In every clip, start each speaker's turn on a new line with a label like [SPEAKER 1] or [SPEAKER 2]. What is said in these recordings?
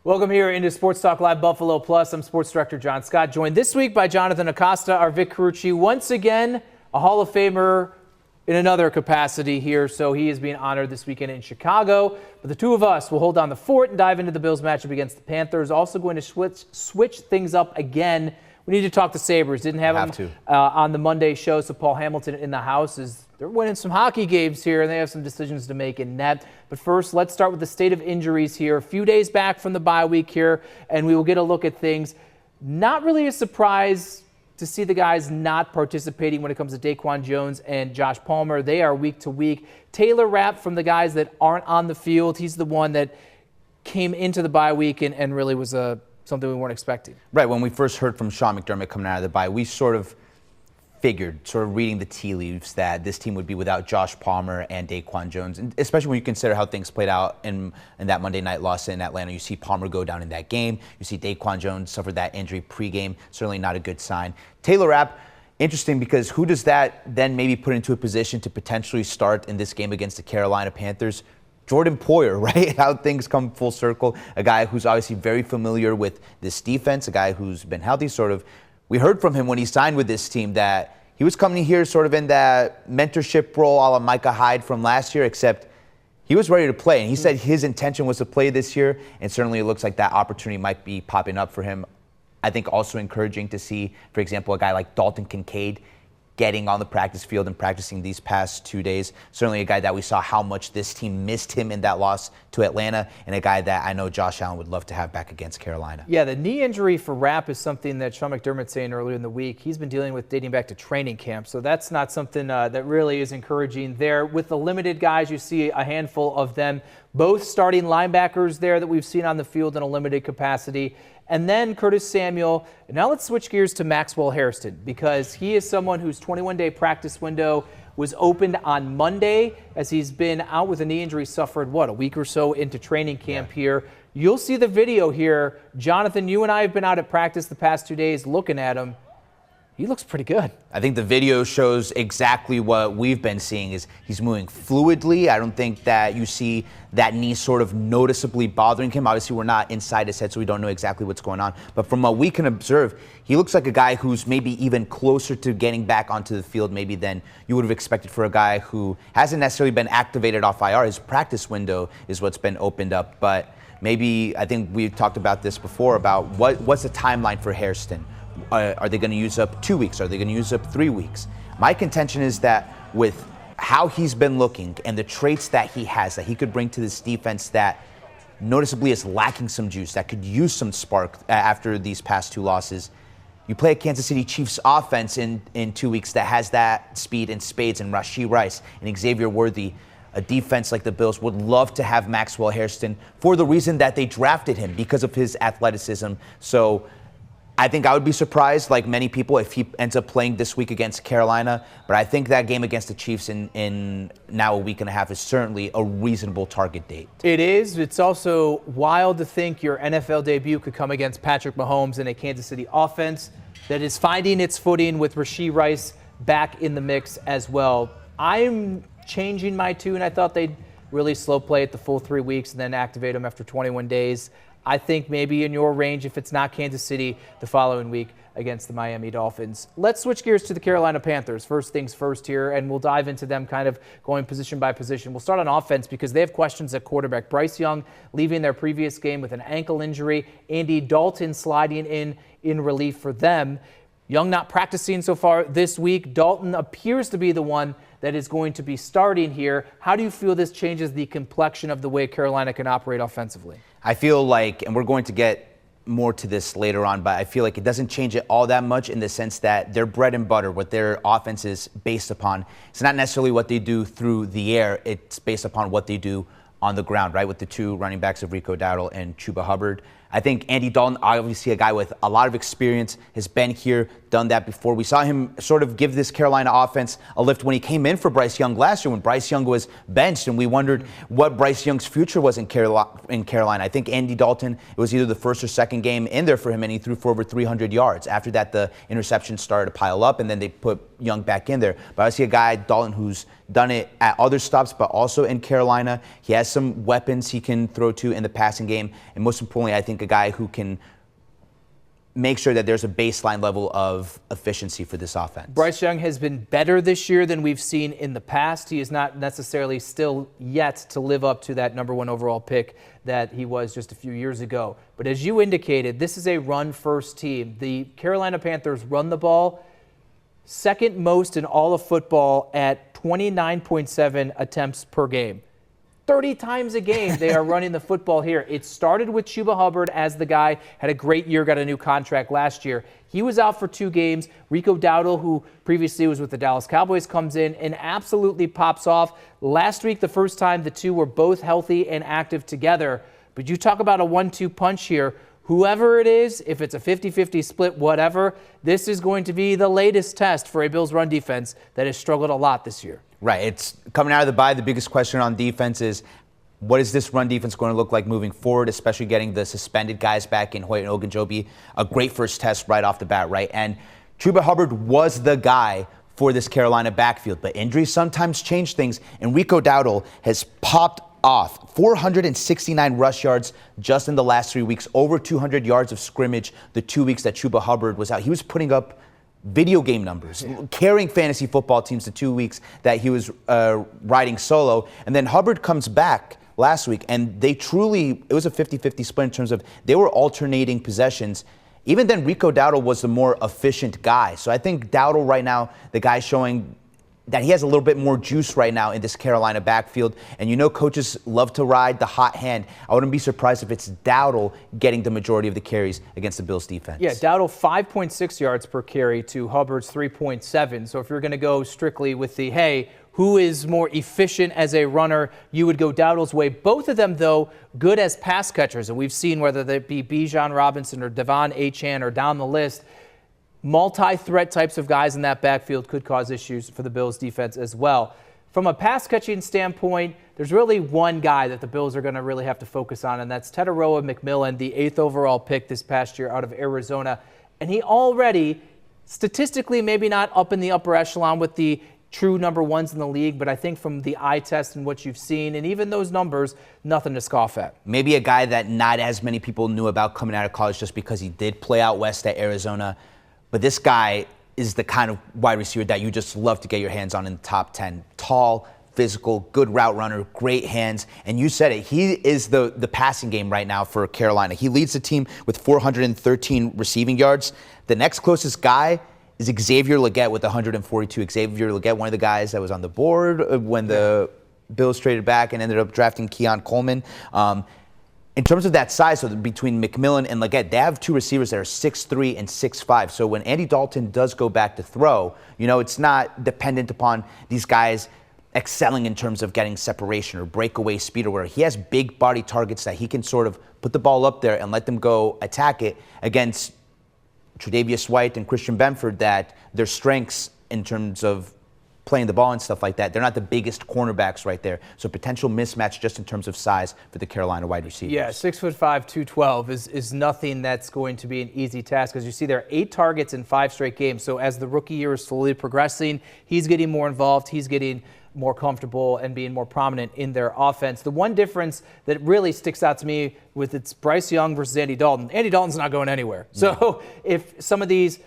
[SPEAKER 1] Welcome here into Sports Talk Live Buffalo Plus. I'm Sports Director John Scott, joined this week by Jonathan Acosta, our Vic Carucci, once again a Hall of Famer in another capacity here. So he is being honored this weekend in Chicago. But the two of us will hold down the fort and dive into the Bills matchup against the Panthers. Also going to switch things up again. We need to talk to Sabres. Didn't have them on the Monday show, so Paul Hamilton in the house is they're winning some hockey games here, and they have some decisions to make in net. But first, let's start with the state of injuries here. A few days back from the bye week here, and we will get a look at things. Not really a surprise to see the guys not participating when it comes to Daquan Jones and Josh Palmer. They are week to week. Taylor Rapp from the guys that aren't on the field. He's the one that came into the bye week and really was something we weren't expecting.
[SPEAKER 2] Right. When we first heard from Sean McDermott coming out of the bye, we sort of figured, sort of reading the tea leaves, that this team would be without Josh Palmer and Daquan Jones, and especially when you consider how things played out in that Monday night loss in Atlanta. You see Palmer go down in that game. You see Daquan Jones suffer that injury pregame. Certainly not a good sign. Taylor Rapp, interesting, because who does that then maybe put into a position to potentially start in this game against the Carolina Panthers? Jordan Poyer, right? How things come full circle. A guy who's obviously very familiar with this defense, a guy who's been healthy, sort of. We heard from him when he signed with this team that he was coming here sort of in that mentorship role a la Micah Hyde from last year, except he was ready to play. And he said his intention was to play this year, and certainly it looks like that opportunity might be popping up for him. I think also encouraging to see, for example, a guy like Dalton Kincaid getting on the practice field and practicing these past 2 days. Certainly a guy that we saw how much this team missed him in that loss to Atlanta, and a guy that I know Josh Allen would love to have back against Carolina.
[SPEAKER 1] Yeah, the knee injury for Rapp is something that Sean McDermott saying earlier in the week he's been dealing with dating back to training camp. So that's not something that really is encouraging there. With the limited guys, you see a handful of them, both starting linebackers there that we've seen on the field in a limited capacity. And then Curtis Samuel. Now let's switch gears to Maxwell Hairston, because he is someone whose 21-day practice window was opened on Monday, as he's been out with a knee injury, suffered, a week or so into training camp here. You'll see the video here. Jonathan, you and I have been out at practice the past 2 days looking at him. He looks pretty good. I
[SPEAKER 2] think the video shows exactly what we've been seeing is he's moving fluidly. I don't think that you see that knee sort of noticeably bothering him. Obviously, we're not inside his head, so we don't know exactly what's going on. But from what we can observe, he looks like a guy who's maybe even closer to getting back onto the field maybe than you would have expected for a guy who hasn't necessarily been activated off IR. His practice window is what's been opened up. But maybe, I think we've talked about this before, about what's the timeline for Hairston. Are they going to use up 2 weeks? Are they going to use up 3 weeks? My contention is that with how he's been looking and the traits that he has, that he could bring to this defense that noticeably is lacking some juice, that could use some spark after these past two losses. You play a Kansas City Chiefs offense in 2 weeks that has that speed and spades and Rashee Rice and Xavier Worthy. A defense like the Bills would love to have Maxwell Hairston for the reason that they drafted him, because of his athleticism. So I think I would be surprised, like many people, if he ends up playing this week against Carolina. But I think that game against the Chiefs in now a week and a half is certainly a reasonable target date.
[SPEAKER 1] It is. It's also wild to think your NFL debut could come against Patrick Mahomes in a Kansas City offense that is finding its footing with Rashee Rice back in the mix as well. I'm changing my tune. I thought they'd really slow play it the full 3 weeks and then activate him after 21 days. I think maybe in your range, if it's not Kansas City, the following week against the Miami Dolphins. Let's switch gears to the Carolina Panthers. First things first here, and we'll dive into them kind of going position by position. We'll start on offense because they have questions at quarterback. Bryce Young leaving their previous game with an ankle injury. Andy Dalton sliding in relief for them. Young not practicing so far this week. Dalton appears to be the one that is going to be starting here. How do you feel this changes the complexion of the way Carolina can operate offensively?
[SPEAKER 2] I feel like, and we're going to get more to this later on, but I feel like it doesn't change it all that much in the sense that their bread and butter, what their offense is based upon, it's not necessarily what they do through the air. It's based upon what they do on the ground, right? With the two running backs of Rico Dowdle and Chuba Hubbard. I think Andy Dalton, obviously a guy with a lot of experience, has been here, done that before. We saw him sort of give this Carolina offense a lift when he came in for Bryce Young last year, when Bryce Young was benched, and we wondered what Bryce Young's future was in Carolina. I think Andy Dalton, it was either the first or second game in there for him, and he threw for over 300 yards. After that, the interceptions started to pile up, and then they put Young back in there. But I see a guy, Dalton, who's done it at other stops, but also in Carolina. He has some weapons he can throw to in the passing game, and most importantly, I think a guy who can make sure that there's a baseline level of efficiency for this offense.
[SPEAKER 1] Bryce Young has been better this year than we've seen in the past. He is not necessarily still yet to live up to that #1 overall pick that he was just a few years ago. But as you indicated, this is a run-first team. The Carolina Panthers run the ball second most in all of football at 29.7 attempts per game. 30 times a game they are running the football here. It started with Chuba Hubbard as the guy, had a great year, got a new contract last year. He was out for 2 games. Rico Dowdle, who previously was with the Dallas Cowboys, comes in and absolutely pops off. Last week, the first time the two were both healthy and active together. But you talk about a 1-2 punch here. Whoever it is, if it's a 50-50 split, whatever, this is going to be the latest test for a Bills run defense that has struggled a lot this year.
[SPEAKER 2] Right. It's coming out of the bye. The biggest question on defense is, what is this run defense going to look like moving forward, especially getting the suspended guys back in Hoyt and Ogunjobi? A great first test right off the bat, right? And Chuba Hubbard was the guy for this Carolina backfield, but injuries sometimes change things, and Rico Dowdle has popped off. 469 rush yards just in the last 3 weeks, over 200 yards of scrimmage the 2 weeks that Chuba Hubbard was out. He was putting up video game numbers, carrying fantasy football teams the 2 weeks that he was riding solo. And then Hubbard comes back last week, and it was a 50-50 split in terms of they were alternating possessions. Even then, Rico Dowdle was the more efficient guy. So I think Dowdle right now, the guy showing that he has a little bit more juice right now in this Carolina backfield. And you know coaches love to ride the hot hand. I wouldn't be surprised if it's Dowdle getting the majority of the carries against the Bills defense.
[SPEAKER 1] Yeah, Dowdle 5.6 yards per carry to Hubbard's 3.7. So if you're going to go strictly with the, hey, who is more efficient as a runner, you would go Dowdle's way. Both of them, though, good as pass catchers. And we've seen whether that be Bijan Robinson or Devon Achane or down the list, multi-threat types of guys in that backfield could cause issues for the Bills defense as well. From a pass-catching standpoint, there's really one guy that the Bills are going to really have to focus on, and that's Tetairoa McMillan, the 8th overall pick this past year out of Arizona. And he already, statistically, maybe not up in the upper echelon with the true #1s in the league, but I think from the eye test and what you've seen, and even those numbers, nothing to scoff at.
[SPEAKER 2] Maybe a guy that not as many people knew about coming out of college just because he did play out west at Arizona. But this guy is the kind of wide receiver that you just love to get your hands on in the top 10. Tall, physical, good route runner, great hands. And you said it, he is the passing game right now for Carolina. He leads the team with 413 receiving yards. The next closest guy is Xavier Legette with 142. Xavier Legette, one of the guys that was on the board when the Bills traded back and ended up drafting Keon Coleman. In terms of that size, so between McMillan and Legette, they have 2 receivers that are 6'3" and 6'5". So when Andy Dalton does go back to throw, you know, it's not dependent upon these guys excelling in terms of getting separation or breakaway speed or whatever. He has big body targets that he can sort of put the ball up there and let them go attack it against Tre'Davious White and Christian Benford, that their strengths in terms of playing the ball and stuff like that, they're not the biggest cornerbacks right there. So potential mismatch just in terms of size for the Carolina wide receivers.
[SPEAKER 1] Yeah, 6'5", 212 is nothing that's going to be an easy task. As you see, there are 8 targets in 5 straight games. So as the rookie year is slowly progressing, he's getting more involved, he's getting more comfortable and being more prominent in their offense. The one difference that really sticks out to me with it's Bryce Young versus Andy Dalton. Andy Dalton's not going anywhere. So if some of these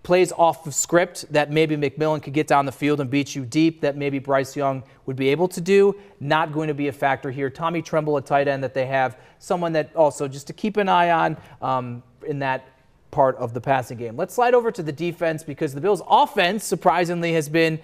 [SPEAKER 1] plays off of script that maybe McMillan could get down the field and beat you deep, that maybe Bryce Young would be able to do, not going to be a factor here. Tommy Tremble, a tight end that they have, someone that also just to keep an eye on in that part of the passing game. Let's slide over to the defense, because the Bills' offense, surprisingly, has been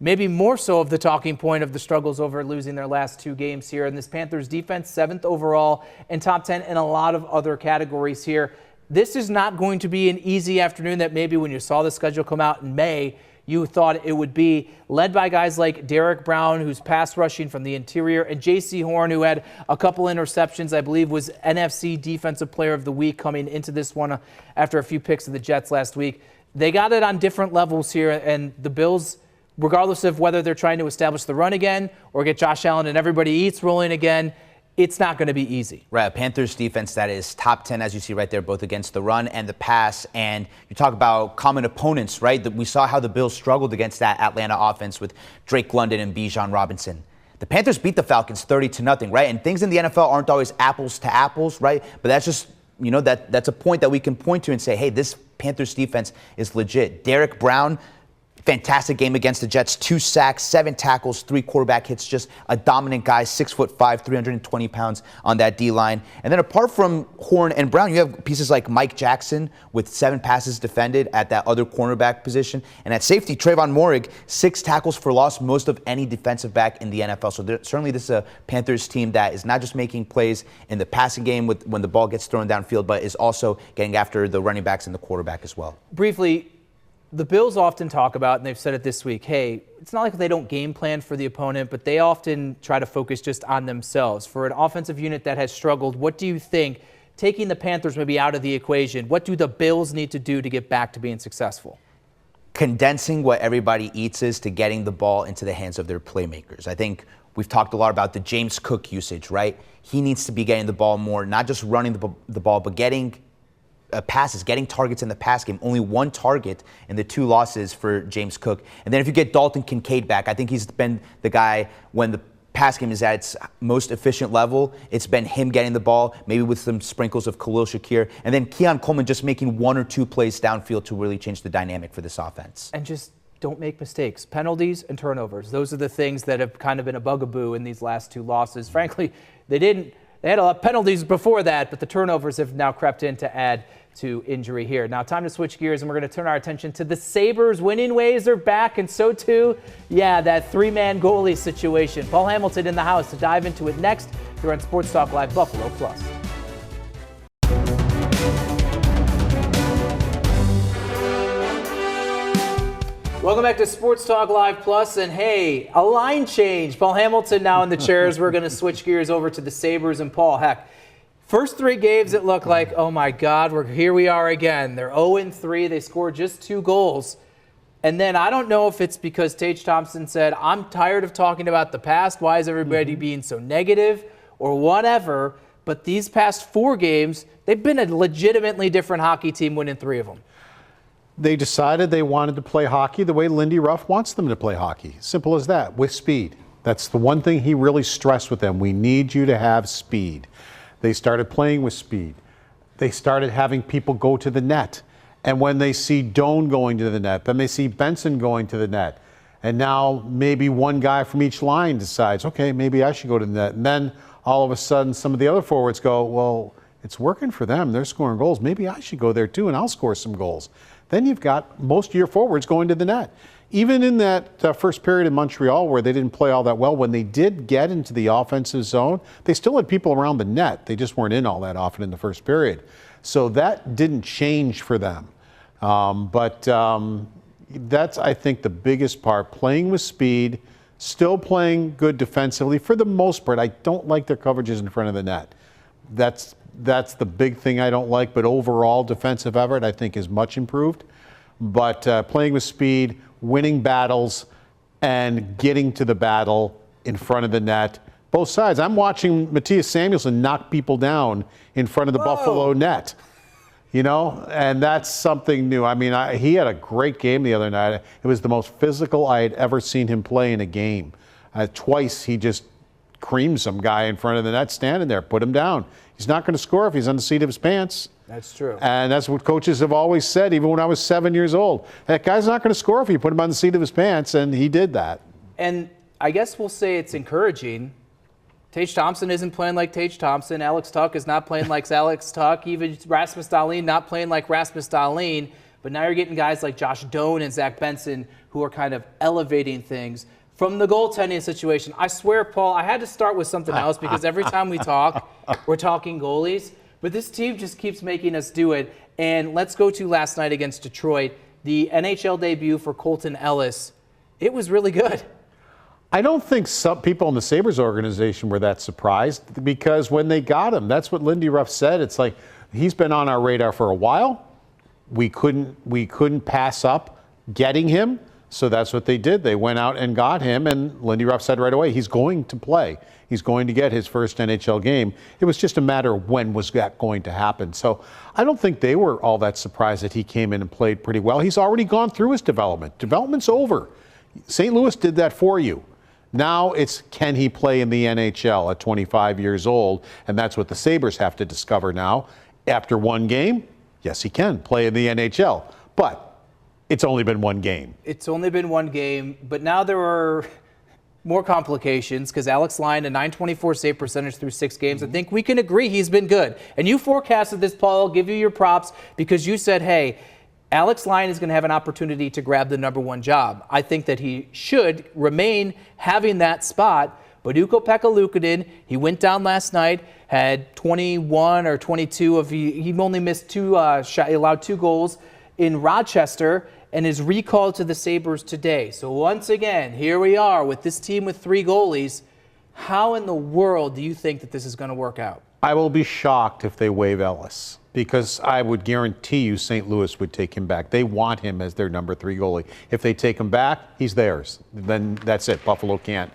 [SPEAKER 1] maybe more so of the talking point of the struggles over losing their last 2 games here. And this Panthers defense, 7th overall and top 10 in a lot of other categories here. This is not going to be an easy afternoon that maybe when you saw the schedule come out in May, you thought it would be, led by guys like Derek Brown, who's pass rushing from the interior, and J.C. Horn, who had a couple interceptions, I believe was NFC Defensive Player of the Week coming into this one after a few picks of the Jets last week. They got it on different levels here, and the Bills, regardless of whether they're trying to establish the run again or get Josh Allen and everybody eats rolling again, it's not going to be easy.
[SPEAKER 2] Right, Panthers defense that is top 10, as you see right there, both against the run and the pass. And you talk about common opponents, right? We saw how the Bills struggled against that Atlanta offense with Drake London and Bijan Robinson. The Panthers beat the Falcons 30-0, right? And things in the NFL aren't always apples to apples, right? But that's just, that's a point that we can point to and say, hey, this Panthers defense is legit. Derek Brown, fantastic game against the Jets. 2 sacks, 7 tackles, 3 quarterback hits. Just a dominant guy, 6'5", 320 pounds on that D-line. And then apart from Horn and Brown, you have pieces like Mike Jackson with 7 passes defended at that other cornerback position. And at safety, Trayvon Moehrig, 6 tackles for loss, most of any defensive back in the NFL. So certainly this is a Panthers team that is not just making plays in the passing game when the ball gets thrown downfield, but is also getting after the running backs and the quarterback as well.
[SPEAKER 1] Briefly, the Bills often talk about, and they've said it this week, hey, it's not like they don't game plan for the opponent, but they often try to focus just on themselves. For an offensive unit that has struggled, what do you think, taking the Panthers maybe out of the equation, what do the Bills need to do to get back to being successful?
[SPEAKER 2] Condensing what everybody eats is to getting the ball into the hands of their playmakers. I think we've talked a lot about the James Cook usage, right? He needs to be getting the ball more, not just running the ball, but getting passes, getting targets in the pass game. Only 1 target in the 2 losses for James Cook. And then if you get Dalton Kincaid back, I think he's been the guy when the pass game is at its most efficient level. It's been him getting the ball, maybe with some sprinkles of Khalil Shakir. And then Keon Coleman just making 1 or 2 plays downfield to really change the dynamic for this offense.
[SPEAKER 1] And just don't make mistakes. Penalties and turnovers. Those are the things that have kind of been a bugaboo in these last 2 losses. Frankly, they had a lot of penalties before that, but the turnovers have now crept in to add to injury here. Now, time to switch gears, and we're going to turn our attention to the Sabres. Winning ways are back, and so too, that 3-man goalie situation. Paul Hamilton in the house to dive into it next here on Sports Talk Live Buffalo Plus. Welcome back to Sports Talk Live Plus, and hey, a line change. Paul Hamilton now in the chairs. We're going to switch gears over to the Sabres, and Paul, heck, first 3 games it looked like, oh my God, here we are again. They're 0-3. They scored just 2 goals. And then I don't know if it's because Tage Thompson said, I'm tired of talking about the past. Why is everybody being so negative or whatever? But these past 4 games, they've been a legitimately different hockey team, winning 3 of them.
[SPEAKER 3] They decided they wanted to play hockey the way Lindy Ruff wants them to play hockey. Simple as that, with speed. That's the one thing he really stressed with them. We need you to have speed. They started playing with speed. They started having people go to the net. And when they see Doan going to the net, then they see Benson going to the net. And now maybe one guy from each line decides, okay, maybe I should go to the net. And then all of a sudden some of the other forwards go, well, it's working for them. They're scoring goals. Maybe I should go there too, and I'll score some goals. Then you've got most of your forwards going to the net. Even in that first period in Montreal where they didn't play all that well, when they did get into the offensive zone, they still had people around the net. They just weren't in all that often in the first period. So that didn't change for them. That's, I think, the biggest part. Playing with speed, still playing good defensively. For the most part, I don't like their coverages in front of the net. That's the big thing I don't like, but overall defensive effort I think is much improved. But playing with speed, winning battles, and getting to the battle in front of the net, both sides. I'm watching Matthias Samuelsson knock people down in front of the Buffalo net, and that's something new. I mean, he had a great game the other night. It was the most physical I had ever seen him play in a game. Twice he just creamed some guy in front of the net standing there, put him down. He's not going to score if he's on the seat of his pants.
[SPEAKER 1] That's true.
[SPEAKER 3] And that's what coaches have always said, even when I was 7 years old. That guy's not going to score if you put him on the seat of his pants, and he did that.
[SPEAKER 1] And I guess we'll say it's encouraging. Tage Thompson isn't playing like Tage Thompson. Alex Tuch is not playing like Alex Tuch. Even Rasmus Dahlin not playing like Rasmus Dahlin. But now you're getting guys like Josh Doan and Zach Benson who are kind of elevating things. From the goaltending situation, I swear, Paul, I had to start with something else because every time we talk, we're talking goalies. But this team just keeps making us do it. And let's go to last night against Detroit. the NHL debut for Colton Ellis, it was really good.
[SPEAKER 3] I don't think some people in the Sabres organization were that surprised, because when they got him, that's what Lindy Ruff said. It's like, he's been on our radar for a while. We couldn't pass up getting him. So that's what they did. They went out and got him, and Lindy Ruff said right away, he's going to play. He's going to get his first NHL game. It was just a matter of when was that going to happen. So I don't think they were all that surprised that he came in and played pretty well. He's already gone through his development. Development's over. St. Louis did that for you. Now it's, can he play in the NHL at 25 years old? And that's what the Sabres have to discover now. After one game, yes, he can play in the NHL. But it's only been one game.
[SPEAKER 1] It's only been one game, but now there are more complications because Alex Lyon, a .924 save percentage through 6 games. I think we can agree he's been good. And you forecasted this, Paul. I'll give you your props because you said, hey, Alex Lyon is going to have an opportunity to grab the #1 job. I think that he should remain having that spot. But Ukko-Pekka Luukkonen, he went down last night, had 21 or 22 of he only missed 2 shots, he allowed 2 goals in Rochester, and is recalled to the Sabres today. So once again, here we are with this team with 3 goalies. How in the world do you think that this is going to work out?
[SPEAKER 3] I will be shocked if they waive Ellis, because I would guarantee you St. Louis would take him back. They want him as their #3 goalie. If they take him back, he's theirs. Then that's it. Buffalo can't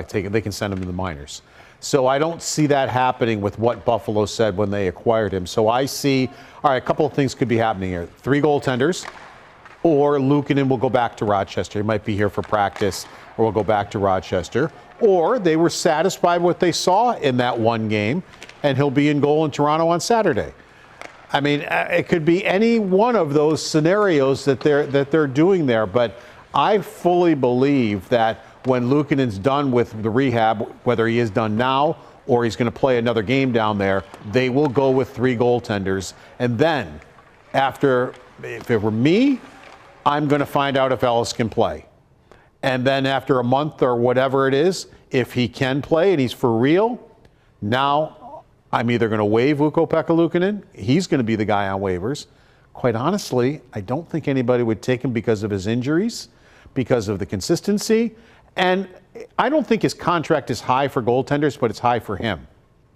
[SPEAKER 3] take it. They can send him to the minors. So I don't see that happening with what Buffalo said when they acquired him. So I see, all right, a couple of things could be happening here. 3 goaltenders, or Luukkonen will go back to Rochester. He might be here for practice, or will go back to Rochester. Or they were satisfied with what they saw in that one game, and he'll be in goal in Toronto on Saturday. I mean, it could be any one of those scenarios that they're doing there. But I fully believe that when Luukkonen's done with the rehab, whether he is done now or he's going to play another game down there, they will go with 3 goaltenders. And then, after, if it were me, I'm going to find out if Ellis can play. And then after a month or whatever it is, if he can play and he's for real, now I'm either going to waive Ukko-Pekka Luukkonen. He's going to be the guy on waivers. Quite honestly, I don't think anybody would take him because of his injuries, because of the consistency. And I don't think his contract is high for goaltenders, but it's high for him.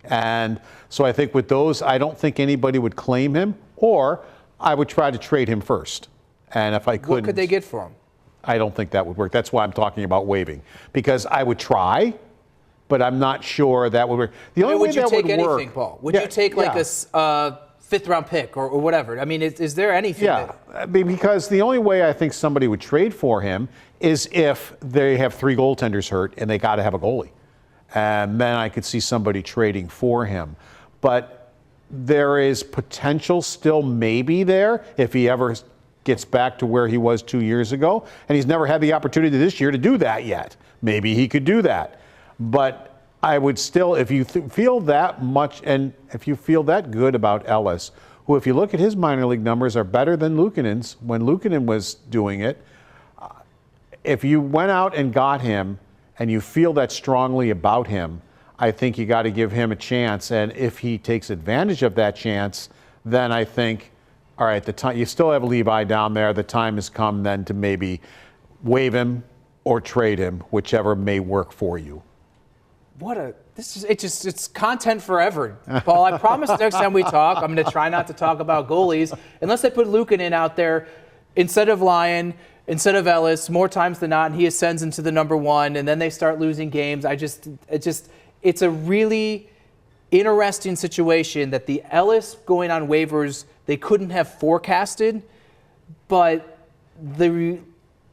[SPEAKER 3] And so I think with those, I don't think anybody would claim him, or I would try to trade him first. And if I couldn't,
[SPEAKER 1] What could they get for him?
[SPEAKER 3] I don't think that would work. That's why I'm talking about waiving, because I would try, but I'm not sure that would work. The only way that would work.
[SPEAKER 1] Would you take anything, Paul? Would you take like a 5th-round pick or whatever? I mean, is there anything?
[SPEAKER 3] Yeah, I mean, because the only way I think somebody would trade for him is if they have 3 goaltenders hurt and they got to have a goalie. And then I could see somebody trading for him. But there is potential still maybe there if he ever gets back to where he was 2 years ago. And he's never had the opportunity this year to do that yet. Maybe he could do that. But I would still, if you feel that much, and if you feel that good about Ellis, who, if you look at his minor league numbers, are better than Luukkonen's when Luukkonen was doing it. If you went out and got him and you feel that strongly about him, I think you got to give him a chance. And if he takes advantage of that chance, then I think, all right, the time, you still have Levi down there. The time has come then to maybe waive him or trade him, whichever may work for you.
[SPEAKER 1] It's content forever, Paul. I promise next time we talk, I'm going to try not to talk about goalies unless I put Luukkonen out there instead of Lyon, instead of Ellis, more times than not, and he ascends into the #1, and then they start losing games. It's a really interesting situation that the Ellis going on waivers, they couldn't have forecasted, but the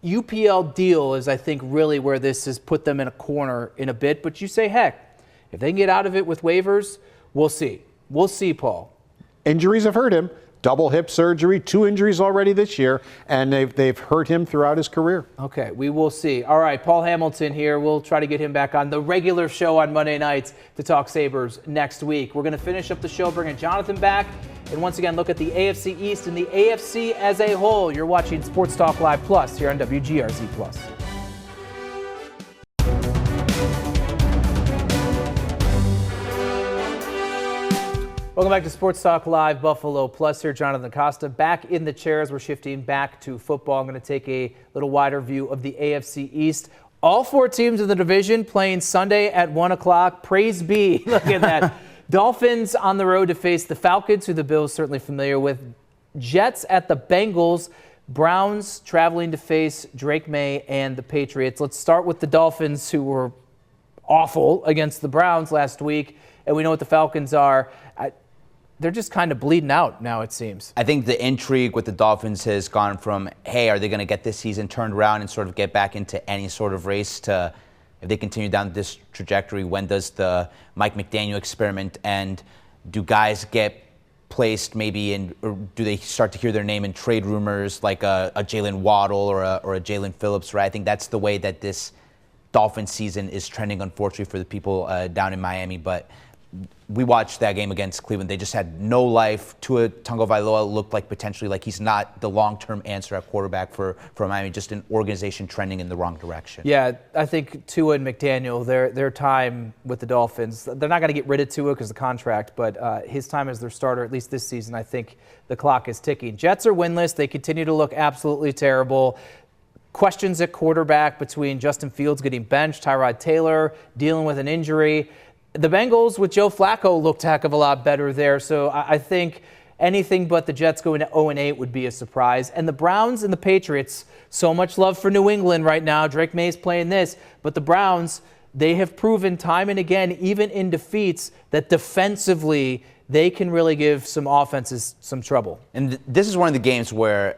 [SPEAKER 1] UPL deal is, I think, really where this has put them in a corner in a bit. But you say, heck, if they can get out of it with waivers, we'll see. We'll see, Paul.
[SPEAKER 3] Injuries have hurt him. Double hip surgery, 2 injuries already this year, and they've hurt him throughout his career.
[SPEAKER 1] Okay, we will see. All right, Paul Hamilton here. We'll try to get him back on the regular show on Monday nights to talk Sabres next week. We're going to finish up the show, bringing Jonathan back, and once again look at the AFC East and the AFC as a whole. You're watching Sports Talk Live Plus here on WGRZ Plus. Welcome back to Sports Talk Live Buffalo Plus here. Jonathan Acosta back in the chairs. We're shifting back to football. I'm going to take a little wider view of the AFC East. All 4 teams in the division playing Sunday at 1 o'clock. Praise be. Look at that. Dolphins on the road to face the Falcons, who the Bills certainly familiar with. Jets at the Bengals. Browns traveling to face Drake May and the Patriots. Let's start with the Dolphins, who were awful against the Browns last week. And we know what the Falcons are. They're just kind of bleeding out now, it seems.
[SPEAKER 2] I think the intrigue with the Dolphins has gone from, hey, are they going to get this season turned around and sort of get back into any sort of race, to if they continue down this trajectory, when does the Mike McDaniel experiment end? Do guys get placed maybe in, or do they start to hear their name in trade rumors like a Jalen Waddle or a Jalen Phillips, right? I think that's the way that this Dolphins season is trending, unfortunately, for the people down in Miami. But we watched that game against Cleveland. They just had no life. Tua Tagovailoa looked like potentially like he's not the long-term answer at quarterback for Miami, just an organization trending in the wrong direction.
[SPEAKER 1] Yeah, I think Tua and McDaniel, their time with the Dolphins, they're not going to get rid of Tua because of the contract, but his time as their starter, at least this season, I think the clock is ticking. Jets are winless. They continue to look absolutely terrible. Questions at quarterback between Justin Fields getting benched, Tyrod Taylor dealing with an injury. The Bengals with Joe Flacco looked a heck of a lot better there. So I think anything but the Jets going to 0-8 would be a surprise. And the Browns and the Patriots, so much love for New England right now. Drake May's playing this. But the Browns, they have proven time and again, even in defeats, that defensively they can really give some offenses some trouble.
[SPEAKER 2] And this is one of the games where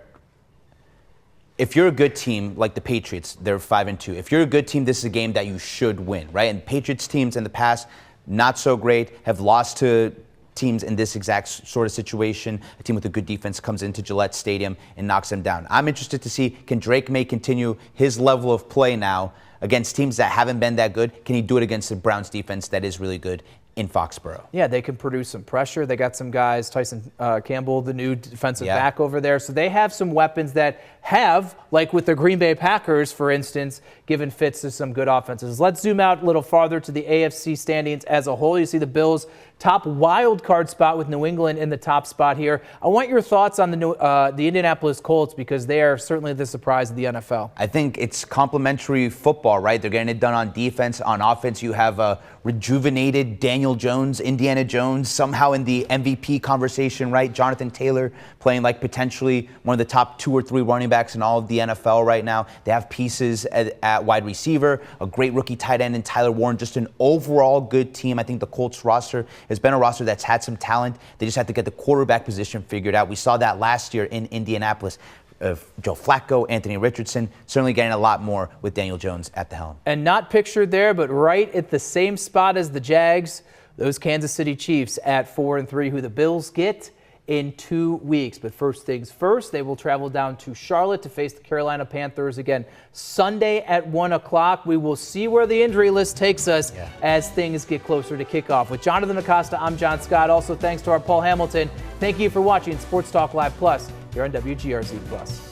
[SPEAKER 2] if you're a good team like the Patriots, they're 5-2. If you're a good team, this is a game that you should win, right? And Patriots teams in the past, not so great, have lost to teams in this exact sort of situation. A team with a good defense comes into Gillette Stadium and knocks them down. I'm interested to see, can Drake May continue his level of play now against teams that haven't been that good? Can he do it against the Browns defense that is really good in Foxborough?
[SPEAKER 1] Yeah, they can produce some pressure. They got some guys, Tyson Campbell, the new defensive back over there. So they have some weapons that have, like with the Green Bay Packers, for instance, given fits to some good offenses. Let's zoom out a little farther to the AFC standings as a whole. You see the Bills' top wild card spot with New England in the top spot here. I want your thoughts on the Indianapolis Colts, because they are certainly the surprise of the NFL.
[SPEAKER 2] I think it's complementary football, right? They're getting it done on defense. On offense, you have a rejuvenated Daniel Jones, Indiana Jones, somehow in the MVP conversation, right? Jonathan Taylor playing like potentially one of the top 2 or 3 running backs in all of the NFL right now. They have pieces at wide receiver, a great rookie tight end in Tyler Warren, just an overall good team. I think the Colts roster has been a roster that's had some talent. They just have to get the quarterback position figured out. We saw that last year in Indianapolis. Joe Flacco, Anthony Richardson, certainly getting a lot more with Daniel Jones at the helm.
[SPEAKER 1] And not pictured there, but right at the same spot as the Jags, those Kansas City Chiefs at 4-3, who the Bills get in 2 weeks. But first things first, they will travel down to Charlotte to face the Carolina Panthers again Sunday at 1 o'clock. We will see where the injury list takes us as things get closer to kickoff. With Jonathan Acosta, I'm John Scott. Also, thanks to our Paul Hamilton. Thank you for watching Sports Talk Live Plus here on WGRZ Plus.